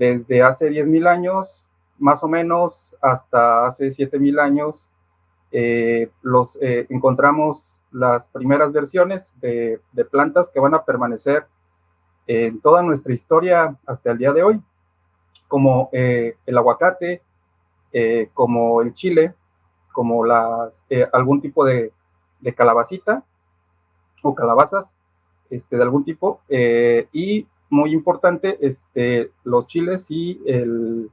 desde hace 10,000 años, más o menos, hasta hace 7,000 años, encontramos las primeras versiones de plantas que van a permanecer en toda nuestra historia hasta el día de hoy, como el aguacate, como el chile, como algún tipo de calabacita o calabazas de algún tipo, y muy importante, los chiles y el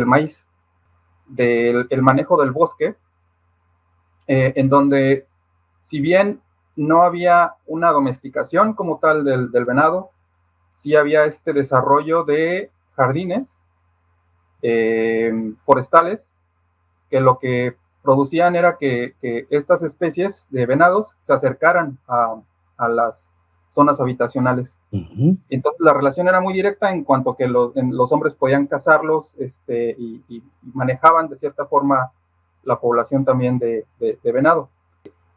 maíz, el manejo del bosque, en donde, si bien no había una domesticación como tal del venado, sí había este desarrollo de jardines forestales, que lo que producían era que estas especies de venados se acercaran a las zonas habitacionales. Uh-huh. Entonces la relación era muy directa en cuanto a que los hombres podían cazarlos, y manejaban de cierta forma la población también de venado.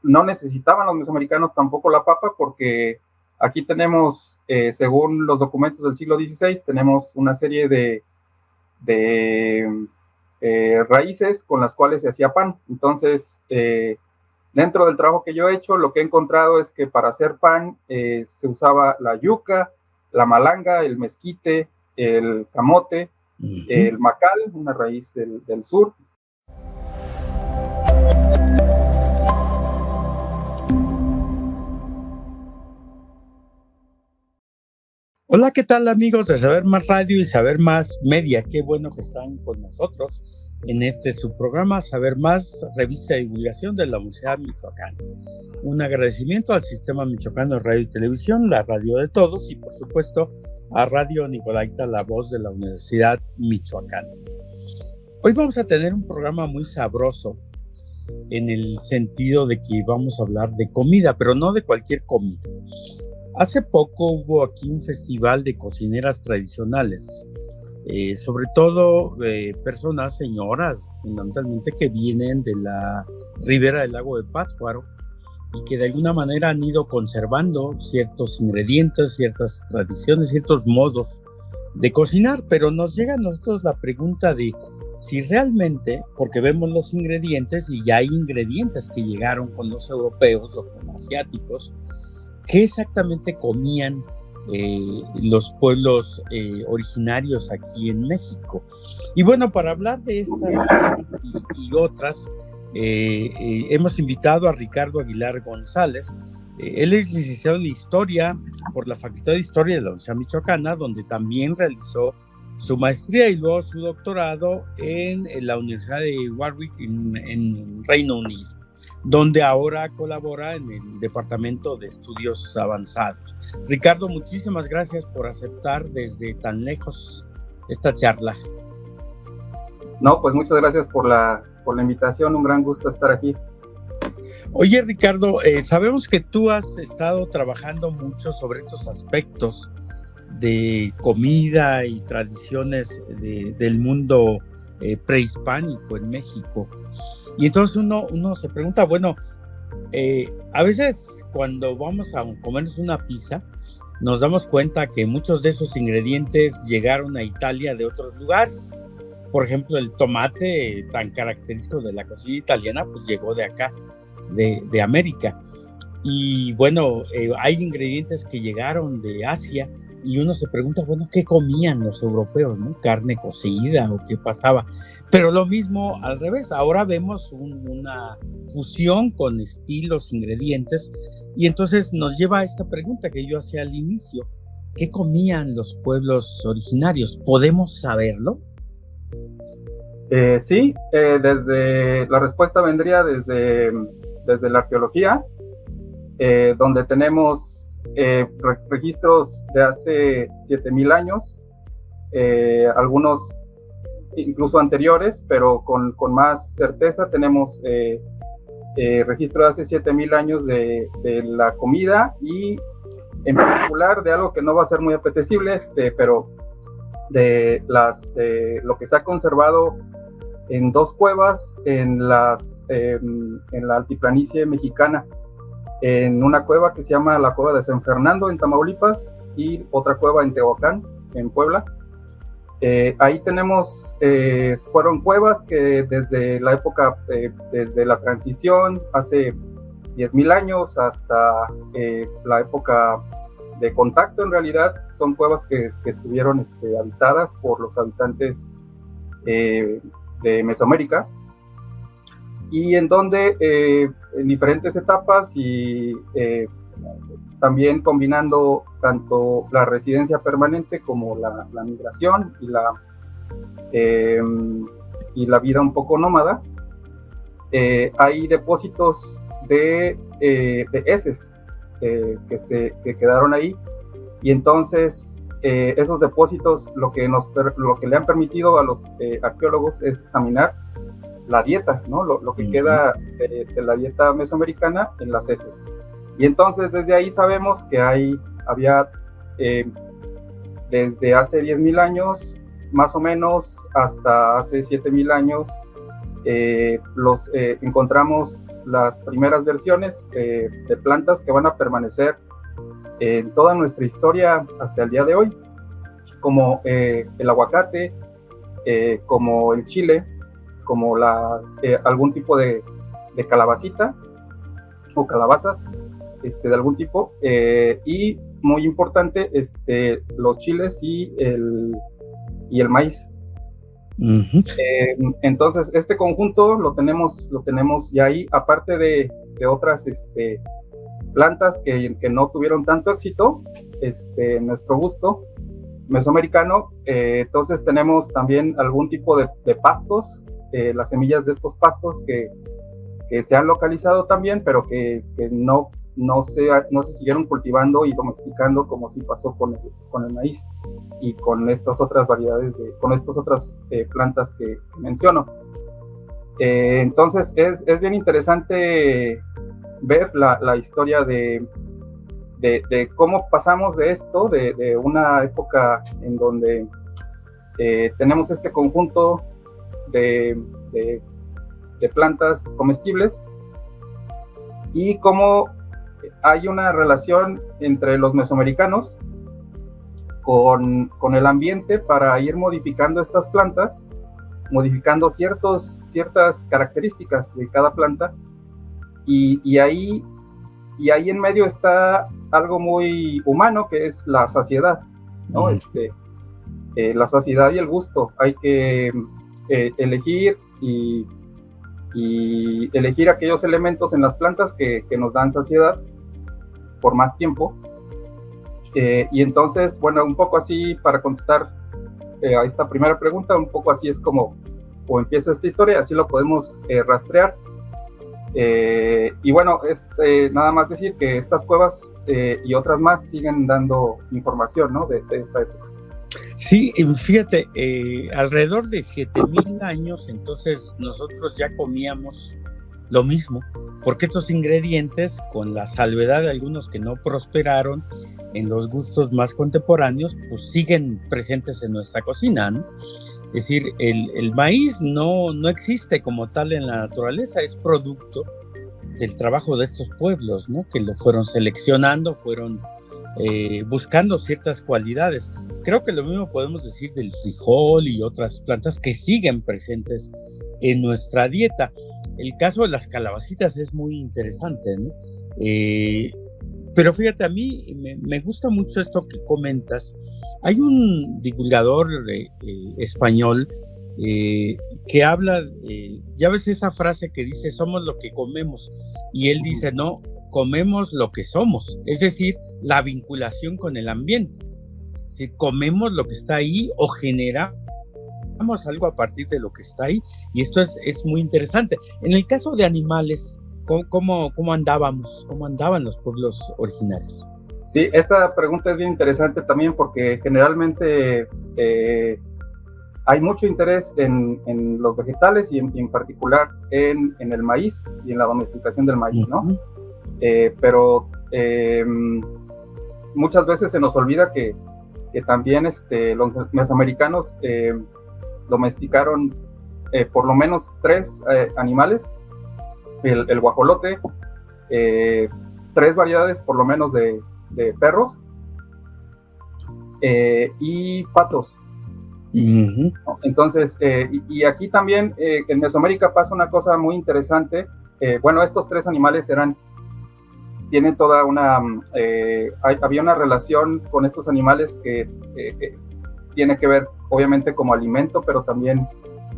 No necesitaban los mesoamericanos tampoco la papa, porque aquí tenemos, según los documentos del siglo XVI, tenemos una serie de raíces con las cuales se hacía pan. Entonces, dentro del trabajo que yo he hecho, lo que he encontrado es que para hacer pan se usaba la yuca, la malanga, el mezquite, el camote, uh-huh, el macal, una raíz del sur. Hola, ¿qué tal, amigos de Saber Más Radio y Saber Más Media? Qué bueno que están con nosotros en su programa Saber Más, revista de divulgación de la Universidad Michoacana. Un agradecimiento al Sistema Michoacano de Radio y Televisión, la radio de todos, y por supuesto a Radio Nicolaita, la voz de la Universidad Michoacana. Hoy vamos a tener un programa muy sabroso, en el sentido de que vamos a hablar de comida, pero no de cualquier comida. Hace poco hubo aquí un festival de cocineras tradicionales, sobre todo personas, señoras, fundamentalmente, que vienen de la ribera del lago de Pátzcuaro y que de alguna manera han ido conservando ciertos ingredientes, ciertas tradiciones, ciertos modos de cocinar, pero nos llega a nosotros la pregunta de si realmente, porque vemos los ingredientes y ya hay ingredientes que llegaron con los europeos o con asiáticos, ¿qué exactamente comían los pueblos originarios aquí en México? Y bueno, para hablar de estas y otras, hemos invitado a Ricardo Aguilar González. Él es licenciado en Historia por la Facultad de Historia de la Universidad Michoacana, donde también realizó su maestría y luego su doctorado en la Universidad de Warwick en Reino Unido, donde ahora colabora en el Departamento de Estudios Avanzados. Ricardo, muchísimas gracias por aceptar desde tan lejos esta charla. No, pues muchas gracias por la invitación, un gran gusto estar aquí. Oye, Ricardo, sabemos que tú has estado trabajando mucho sobre estos aspectos de comida y tradiciones del mundo prehispánico en México. Y entonces uno se pregunta, bueno, a veces cuando vamos a comernos una pizza, nos damos cuenta que muchos de esos ingredientes llegaron a Italia de otros lugares. Por ejemplo, el tomate tan característico de la cocina italiana, pues llegó de acá, de América. Y bueno, hay ingredientes que llegaron de Asia y uno se pregunta, bueno, ¿qué comían los europeos, no? ¿Carne cocida o qué pasaba? Pero lo mismo al revés, ahora vemos una fusión con estilos, ingredientes, y entonces nos lleva a esta pregunta que yo hacía al inicio: ¿qué comían los pueblos originarios? ¿Podemos saberlo? Sí, la respuesta vendría desde la arqueología, donde tenemos registros de hace 7,000 años, algunos incluso anteriores, pero con más certeza tenemos registro de hace 7,000 años de la comida, y en particular de algo que no va a ser muy apetecible, pero de lo que se ha conservado en 2 cuevas en la altiplanicie mexicana, en una cueva que se llama la Cueva de San Fernando en Tamaulipas y otra cueva en Tehuacán, en Puebla. Ahí tenemos, fueron cuevas que desde la época, desde la transición, hace 10,000 años hasta la época de contacto, en realidad, son cuevas que estuvieron habitadas por los habitantes de Mesoamérica, y en donde en diferentes etapas y también combinando tanto la residencia permanente como la migración y la vida un poco nómada, hay depósitos de heces que quedaron ahí, y entonces esos depósitos lo que le han permitido a los arqueólogos es examinar la dieta, ¿no? Lo que queda de la dieta mesoamericana en las heces. Y entonces desde ahí sabemos que había desde hace 10,000 años, más o menos, hasta hace 7,000 años, encontramos las primeras versiones de plantas que van a permanecer en toda nuestra historia hasta el día de hoy, como el aguacate, como el chile, como algún tipo de calabacita o calabazas de algún tipo, y muy importante, los chiles y el maíz. Entonces este conjunto lo tenemos ya ahí, aparte de otras plantas que no tuvieron tanto éxito en nuestro gusto mesoamericano. Entonces tenemos también algún tipo de pastos, las semillas de estos pastos que se han localizado también, pero que no se siguieron cultivando y domesticando como sí pasó con el maíz y con estas otras variedades, con estas otras plantas que menciono. Entonces es bien interesante ver la historia de cómo pasamos de esto, de una época en donde tenemos este conjunto de plantas comestibles, y cómo hay una relación entre los mesoamericanos con el ambiente para ir modificando estas plantas, modificando ciertas características de cada planta, y ahí en medio está algo muy humano, que es la saciedad, ¿no? La saciedad y el gusto. Hay que elegir y elegir aquellos elementos en las plantas que nos dan saciedad por más tiempo. Y entonces, bueno, un poco así, para contestar a esta primera pregunta, un poco así es como empieza esta historia, así lo podemos rastrear. Y bueno, nada más decir que estas cuevas y otras más siguen dando información, ¿no? de esta época. Sí, fíjate, alrededor de 7,000 años, entonces nosotros ya comíamos lo mismo, porque estos ingredientes, con la salvedad de algunos que no prosperaron en los gustos más contemporáneos, pues siguen presentes en nuestra cocina, ¿no? Es decir, el maíz no existe como tal en la naturaleza, es producto del trabajo de estos pueblos, ¿no? Que lo fueron seleccionando, fueron buscando ciertas cualidades. Creo que lo mismo podemos decir del frijol y otras plantas que siguen presentes en nuestra dieta. El caso de las calabacitas es muy interesante, ¿no? Pero fíjate, a mí me gusta mucho esto que comentas. Hay un divulgador español que habla, ya ves esa frase que dice, somos lo que comemos, y él dice, no, comemos lo que somos, es decir, la vinculación con el ambiente. Es decir, comemos lo que está ahí o generamos algo a partir de lo que está ahí, y esto es muy interesante. En el caso de animales, ¿cómo andábamos? ¿Cómo andaban los pueblos originarios? Sí, esta pregunta es bien interesante también porque generalmente hay mucho interés en los vegetales y en particular en el maíz y en la domesticación del maíz, ¿no? Pero muchas veces se nos olvida que también los mesoamericanos domesticaron por lo menos 3 animales, el guajolote, 3 variedades por lo menos de perros y patos. Uh-huh. Entonces, y aquí también en Mesoamérica pasa una cosa muy interesante. Bueno, estos tres animales tienen toda una, había una relación con estos animales que tiene que ver obviamente como alimento, pero también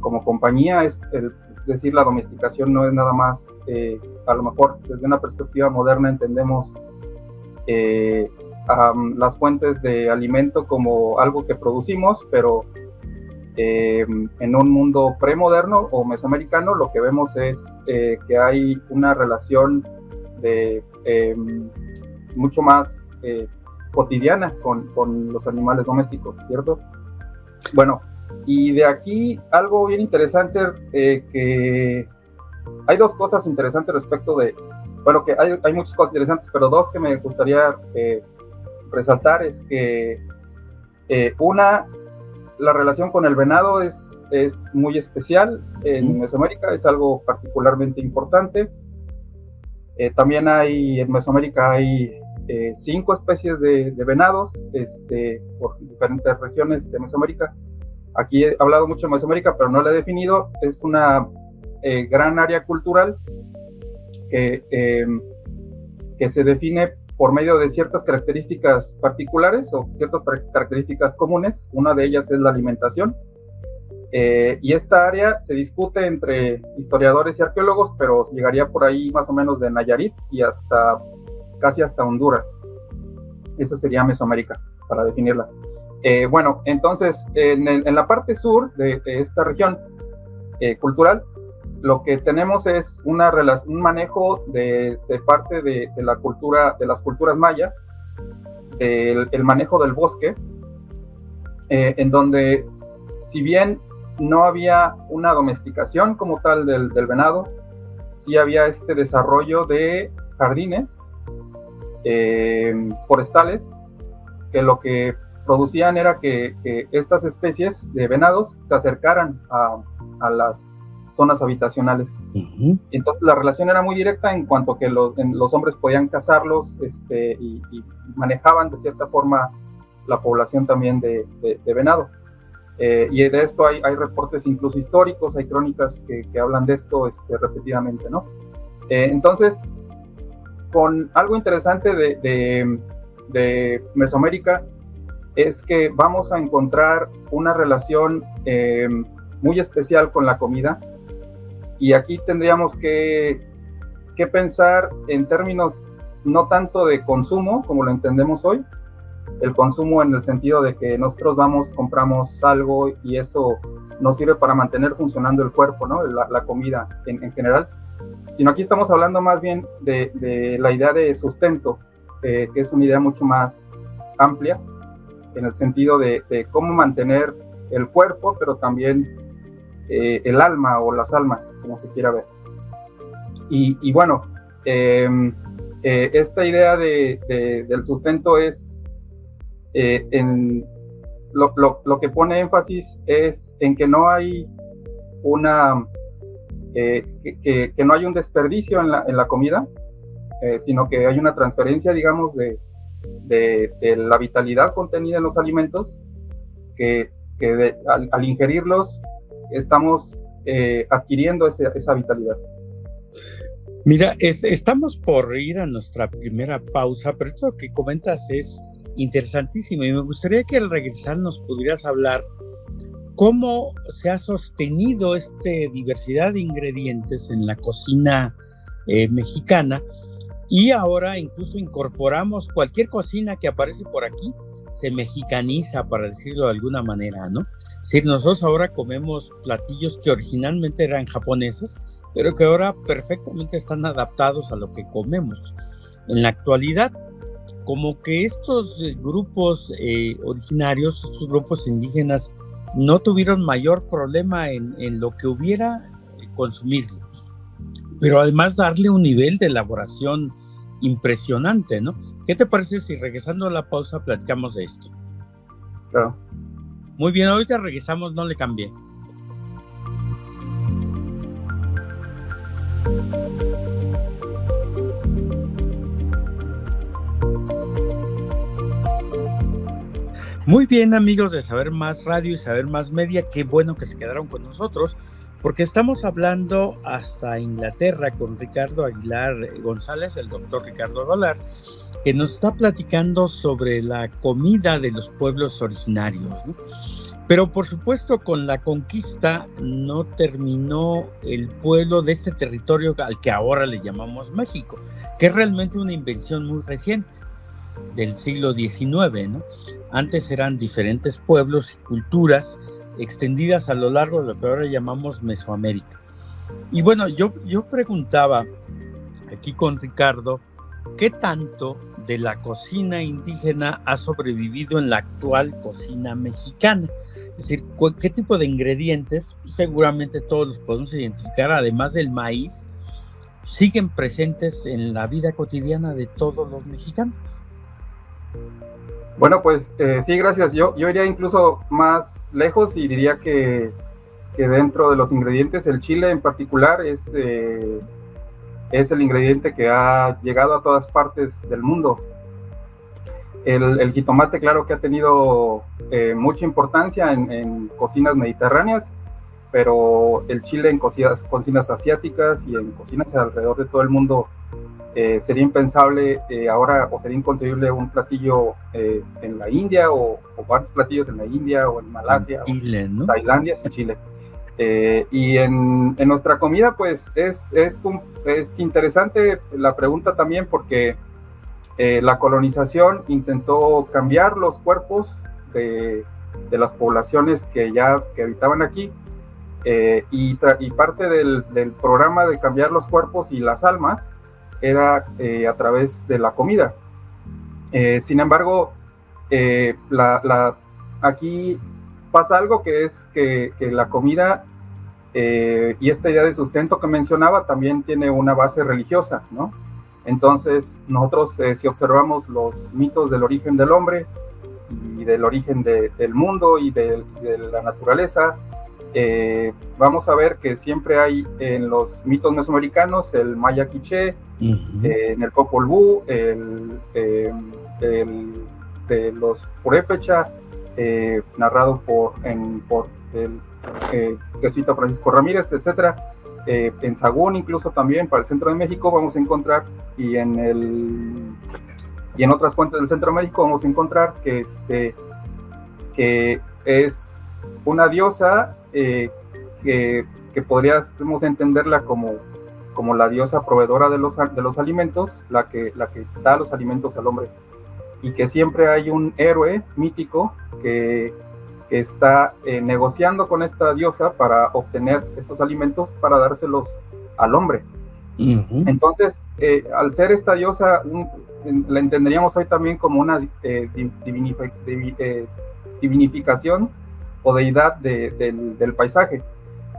como compañía. Es decir, la domesticación no es nada más, a lo mejor desde una perspectiva moderna entendemos las fuentes de alimento como algo que producimos, pero en un mundo premoderno o mesoamericano lo que vemos es que hay una relación de mucho más cotidiana con los animales domésticos, ¿cierto? Bueno, y de aquí algo bien interesante, que hay dos cosas interesantes respecto de, bueno, que hay muchas cosas interesantes, pero dos que me gustaría resaltar es que una, la relación con el venado es muy especial en Mesoamérica, es algo particularmente importante. También en Mesoamérica hay 5 especies de venados por diferentes regiones de Mesoamérica. Aquí he hablado mucho de Mesoamérica, pero no la he definido. Es una gran área cultural que se define por medio de ciertas características particulares o ciertas características comunes. Una de ellas es la alimentación. Y esta área se discute entre historiadores y arqueólogos, pero llegaría por ahí más o menos de Nayarit y casi hasta Honduras. Eso sería Mesoamérica, para definirla. Bueno, entonces, en la parte sur de esta región cultural, lo que tenemos es un manejo de parte de la cultura, de las culturas mayas, el manejo del bosque, en donde, si bien no había una domesticación como tal del venado, sí había este desarrollo de jardines forestales, que lo que producían era que estas especies de venados se acercaran a las zonas habitacionales. Uh-huh. Entonces la relación era muy directa en cuanto a que los hombres podían cazarlos y manejaban de cierta forma la población también de venado. Y de esto hay reportes incluso históricos, hay crónicas que hablan de esto repetidamente, ¿no? Entonces, con algo interesante de Mesoamérica es que vamos a encontrar una relación muy especial con la comida, y aquí tendríamos que pensar en términos no tanto de consumo como lo entendemos hoy, el consumo en el sentido de que nosotros compramos algo y eso nos sirve para mantener funcionando el cuerpo, ¿no? La comida en general, sino aquí estamos hablando más bien de la idea de sustento, que es una idea mucho más amplia, en el sentido de cómo mantener el cuerpo, pero también el alma o las almas, como se quiera ver. Y bueno, esta idea del sustento es, lo que pone énfasis es en que no hay que no hay un desperdicio en la comida, sino que hay una transferencia, digamos, de la vitalidad contenida en los alimentos, que al ingerirlos estamos adquiriendo esa vitalidad. Mira, estamos por ir a nuestra primera pausa, pero esto que comentas es interesantísimo y me gustaría que al regresar nos pudieras hablar cómo se ha sostenido esta diversidad de ingredientes en la cocina mexicana, y ahora incluso incorporamos cualquier cocina que aparece por aquí, se mexicaniza, para decirlo de alguna manera, ¿no? Es decir, nosotros ahora comemos platillos que originalmente eran japoneses, pero que ahora perfectamente están adaptados a lo que comemos. En la actualidad, como que estos grupos originarios, estos grupos indígenas, no tuvieron mayor problema en lo que hubiera consumirlo, pero además darle un nivel de elaboración impresionante, ¿no? ¿Qué te parece si regresando a la pausa platicamos de esto? Claro. Muy bien, ahorita regresamos, no le cambié. Muy bien, amigos de Saber Más Radio y Saber Más Media, qué bueno que se quedaron con nosotros, porque estamos hablando hasta Inglaterra con Ricardo Aguilar González, el doctor Ricardo Aguilar, que nos está platicando sobre la comida de los pueblos originarios, ¿no? Pero por supuesto con la conquista no terminó el pueblo de este territorio al que ahora le llamamos México, que es realmente una invención muy reciente del siglo XIX, ¿no? Antes eran diferentes pueblos y culturas extendidas a lo largo de lo que ahora llamamos Mesoamérica. Y bueno, yo preguntaba aquí con Ricardo, ¿qué tanto de la cocina indígena ha sobrevivido en la actual cocina mexicana? Es decir, ¿qué tipo de ingredientes, seguramente todos los podemos identificar, además del maíz, siguen presentes en la vida cotidiana de todos los mexicanos? Bueno, pues sí, gracias. Yo iría incluso más lejos y diría que dentro de los ingredientes, el chile en particular es el ingrediente que ha llegado a todas partes del mundo. El jitomate, claro que ha tenido mucha importancia en cocinas mediterráneas, pero el chile en cocinas asiáticas y en cocinas alrededor de todo el mundo sería impensable ahora, o sería inconcebible un platillo en la India o varios platillos en la India o en Malasia Chile, ¿no? Tailandia sin chile. Y en nuestra comida pues es interesante la pregunta también, porque la colonización intentó cambiar los cuerpos de las poblaciones que habitaban aquí, y parte del programa de cambiar los cuerpos y las almas era a través de la comida. Sin embargo, aquí pasa algo, que es que la comida y esta idea de sustento que mencionaba también tiene una base religiosa, ¿no? Entonces nosotros, si observamos los mitos del origen del hombre y del origen del mundo y de la naturaleza, vamos a ver que siempre hay en los mitos mesoamericanos el maya quiché, en el Popol Vuh, de los purépecha, narrado por el jesuita Francisco Ramírez, etcétera. En Sagún, incluso también para el centro de México vamos a encontrar, y en otras fuentes del centro de México vamos a encontrar que es una diosa que podríamos entenderla como la diosa proveedora de los alimentos, la que da los alimentos al hombre, y que siempre hay un héroe mítico que está negociando con esta diosa para obtener estos alimentos para dárselos al hombre. Entonces, al ser esta diosa, la entenderíamos hoy también como una divinificación o deidad del paisaje.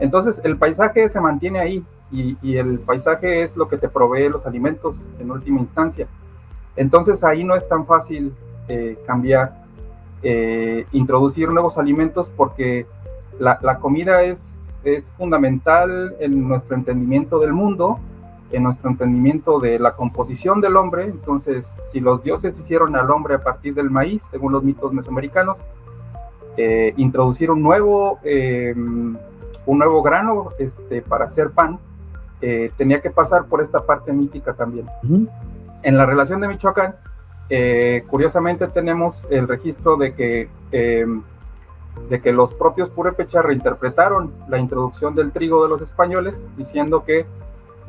Entonces, el paisaje se mantiene ahí, y el paisaje es lo que te provee los alimentos en última instancia. Entonces, ahí no es tan fácil cambiar, introducir nuevos alimentos, porque la comida es fundamental en nuestro entendimiento del mundo, en nuestro entendimiento de la composición del hombre. Entonces, si los dioses hicieron al hombre a partir del maíz, según los mitos mesoamericanos, introducir un nuevo grano para hacer pan, tenía que pasar por esta parte mítica también. En la relación de Michoacán, curiosamente tenemos el registro de que los propios purépechas reinterpretaron la introducción del trigo de los españoles, diciendo que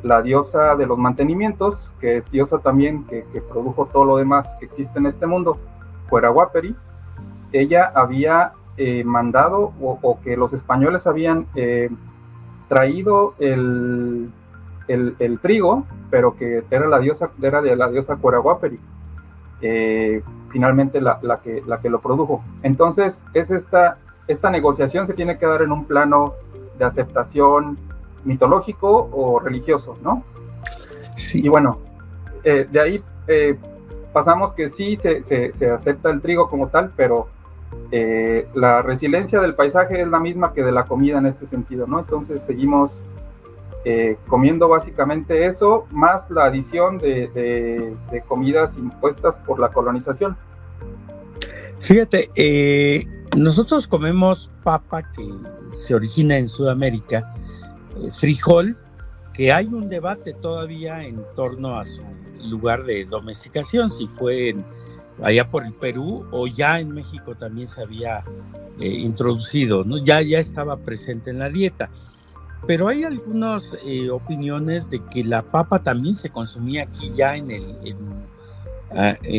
la diosa de los mantenimientos, que es diosa también que produjo todo lo demás que existe en este mundo, Cuerahuaperi, ella había mandado, o que los españoles habían traído el trigo, pero que era de la diosa Cuerahuaperi, finalmente la que lo produjo. Entonces es esta negociación se tiene que dar en un plano de aceptación mitológico o religioso, ¿no? Sí. Y bueno, de ahí pasamos que sí se acepta el trigo como tal, pero la resiliencia del paisaje es la misma que de la comida en este sentido, ¿no? Entonces seguimos comiendo básicamente eso, más la adición de comidas impuestas por la colonización. Fíjate, nosotros comemos papa que se origina en Sudamérica, frijol, que hay un debate todavía en torno a su lugar de domesticación, si fue allá por el Perú o ya en México también se había introducido, ¿no? Ya estaba presente en la dieta. Pero hay algunas opiniones de que la papa también se consumía aquí ya en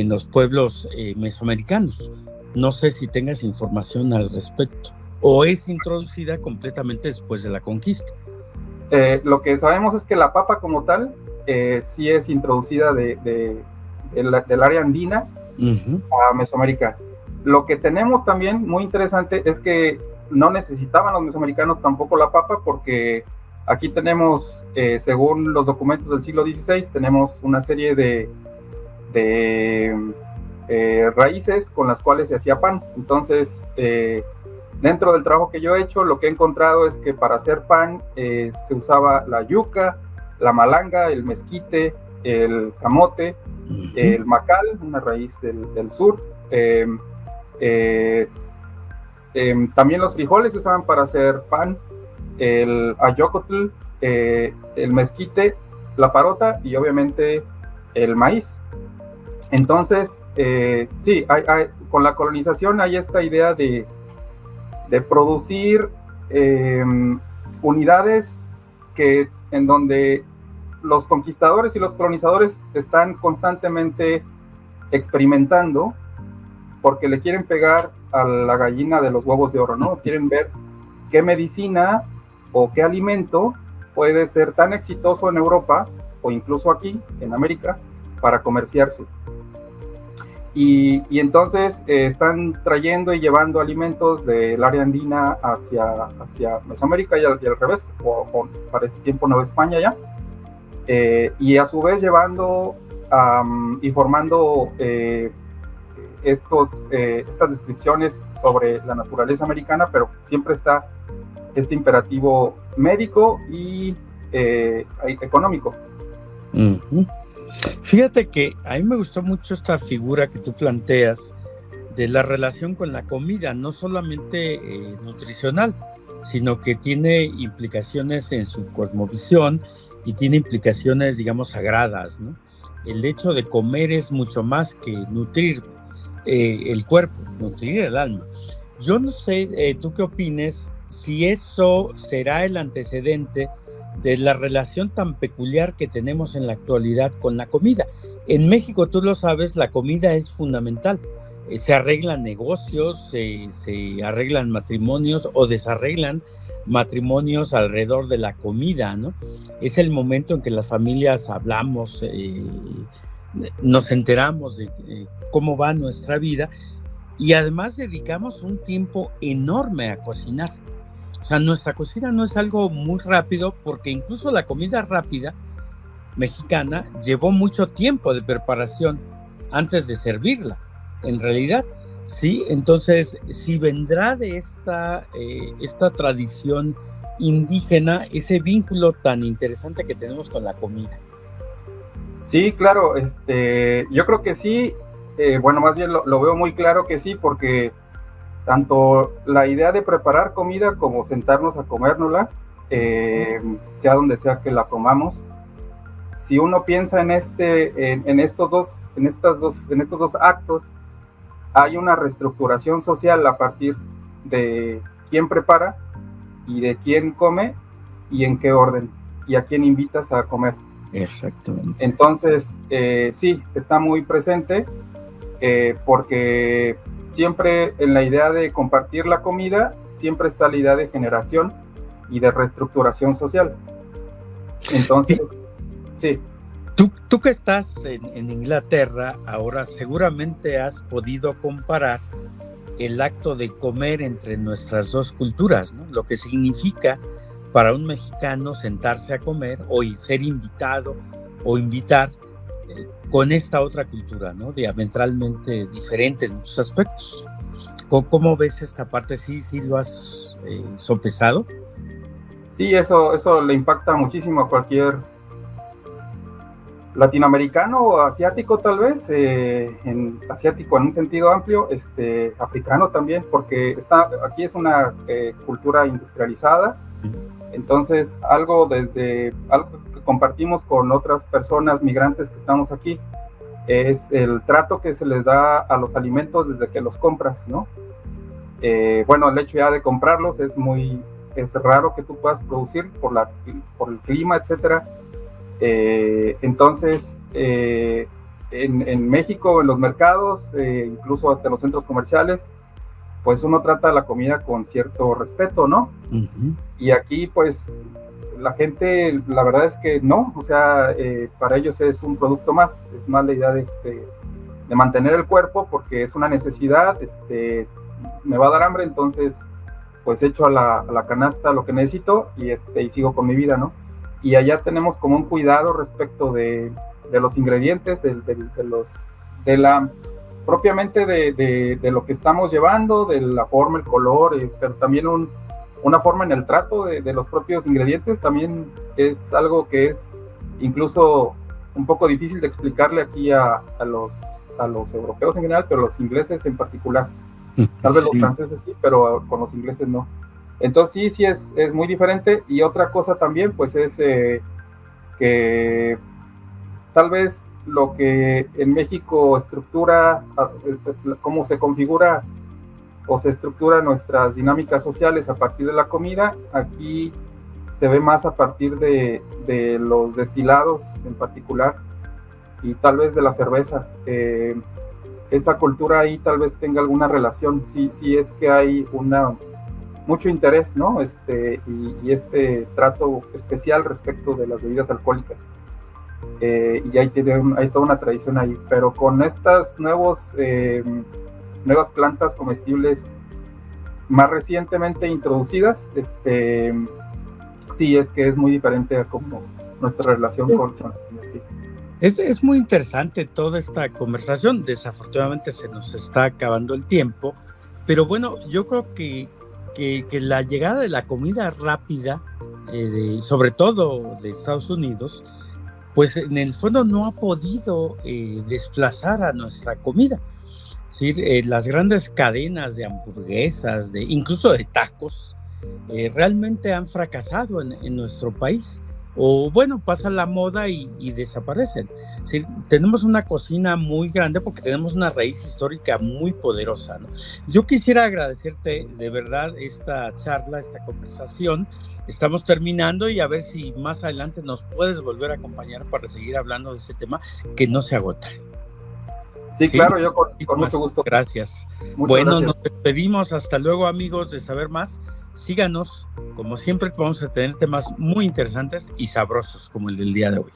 los pueblos mesoamericanos. No sé si tengas información al respecto o es introducida completamente después de la conquista. Lo que sabemos es que la papa como tal sí es introducida del área andina a Mesoamérica. Lo que tenemos también muy interesante es que no necesitaban los mesoamericanos tampoco la papa, porque aquí tenemos, según los documentos del siglo XVI, tenemos una serie de raíces con las cuales se hacía pan. Entonces, dentro del trabajo que yo he hecho, lo que he encontrado es que para hacer pan se usaba la yuca, la malanga, el mezquite, el camote, el macal, una raíz del sur. También los frijoles se usaban para hacer pan, el ayocotl, el mezquite, la parota y obviamente el maíz. Entonces, sí, con la colonización hay esta idea de producir unidades en donde los conquistadores y los colonizadores están constantemente experimentando, porque le quieren pegar a la gallina de los huevos de oro, ¿no? Quieren ver qué medicina o qué alimento puede ser tan exitoso en Europa o incluso aquí en América para comerciarse. Y entonces están trayendo y llevando alimentos del área andina hacia Mesoamérica y al revés, o para este tiempo Nueva España ya, y a su vez llevando y formando estas descripciones sobre la naturaleza americana, pero siempre está este imperativo médico y económico. Fíjate que a mí me gustó mucho esta figura que tú planteas de la relación con la comida, no solamente nutricional, sino que tiene implicaciones en su cosmovisión y tiene implicaciones, digamos, sagradas, ¿no? El hecho de comer es mucho más que nutrir el cuerpo, nutrir el alma. Yo no sé, tú qué opines, si eso será el antecedente de la relación tan peculiar que tenemos en la actualidad con la comida. En México, tú lo sabes, la comida es fundamental. Se arreglan negocios, se arreglan matrimonios o desarreglan matrimonios alrededor de la comida, ¿no? Es el momento en que las familias hablamos, nos enteramos de cómo va nuestra vida y además dedicamos un tiempo enorme a cocinar. O sea, nuestra cocina no es algo muy rápido, porque incluso la comida rápida mexicana llevó mucho tiempo de preparación antes de servirla, en realidad, ¿sí? Entonces, si vendrá de esta tradición indígena, ese vínculo tan interesante que tenemos con la comida. Sí, claro, yo creo que sí, bueno, más bien lo veo muy claro que sí, porque tanto la idea de preparar comida como sentarnos a comérnosla, sea donde sea que la comamos, si uno piensa en estos dos actos, hay una reestructuración social a partir de quién prepara y de quién come y en qué orden y a quién invitas a comer. Exactamente. Entonces, sí, está muy presente, porque siempre en la idea de compartir la comida, siempre está la idea de generación y de reestructuración social. Entonces, sí. Tú que estás en Inglaterra, ahora seguramente has podido comparar el acto de comer entre nuestras dos culturas, ¿no? Lo que significa para un mexicano sentarse a comer o ser invitado o invitar con esta otra cultura, ¿no? Diametralmente diferente en muchos aspectos. ¿Cómo ves esta parte? ¿Sí lo has sopesado? Sí, eso le impacta muchísimo a cualquier latinoamericano o asiático tal vez, asiático en un sentido amplio, africano también, porque aquí es una cultura industrializada, entonces algo que compartimos con otras personas migrantes que estamos aquí, es el trato que se les da a los alimentos desde que los compras, ¿no? Bueno, el hecho ya de comprarlos es raro que tú puedas producir por el clima, etcétera. Entonces, en México, en los mercados, incluso hasta en los centros comerciales, pues uno trata la comida con cierto respeto, ¿no? Uh-huh. Y aquí, pues, la gente, la verdad es que no, o sea, para ellos es un producto más, es más la idea de mantener el cuerpo, porque es una necesidad, me va a dar hambre, entonces, pues echo a la canasta lo que necesito y sigo con mi vida, ¿no? Y allá tenemos como un cuidado respecto de los ingredientes, propiamente de lo que estamos llevando, de la forma, el color, pero también una forma en el trato de los propios ingredientes. También es algo que es incluso un poco difícil de explicarle aquí a los europeos en general, pero los ingleses en particular. Tal vez los franceses sí, pero con los ingleses no. Entonces sí es muy diferente. Y otra cosa también, pues es que tal vez lo que en México estructura, cómo se configura o se estructura nuestras dinámicas sociales a partir de la comida, aquí se ve más a partir de los destilados en particular y tal vez de la cerveza. Esa cultura ahí tal vez tenga alguna relación, sí es que hay mucho interés, ¿no? Y trato especial respecto de las bebidas alcohólicas. Y hay toda una tradición ahí, pero con estas nuevas plantas comestibles más recientemente introducidas, sí es que es muy diferente a como nuestra relación con sí. Es muy interesante toda esta conversación. Desafortunadamente se nos está acabando el tiempo, pero bueno, yo creo que la llegada de la comida rápida, sobre todo de Estados Unidos, pues en el fondo no ha podido desplazar a nuestra comida. Es decir, las grandes cadenas de hamburguesas, incluso de tacos, realmente han fracasado en nuestro país. O bueno, pasa la moda y desaparecen. Es decir, tenemos una cocina muy grande porque tenemos una raíz histórica muy poderosa, ¿no? Yo quisiera agradecerte de verdad esta charla, esta conversación. Estamos terminando y a ver si más adelante nos puedes volver a acompañar para seguir hablando de este tema que no se agota. Sí, claro, yo con mucho gusto. Gracias. Bueno, nos despedimos. Hasta luego, amigos de Saber Más. Síganos, como siempre vamos a tener temas muy interesantes y sabrosos como el del día de hoy.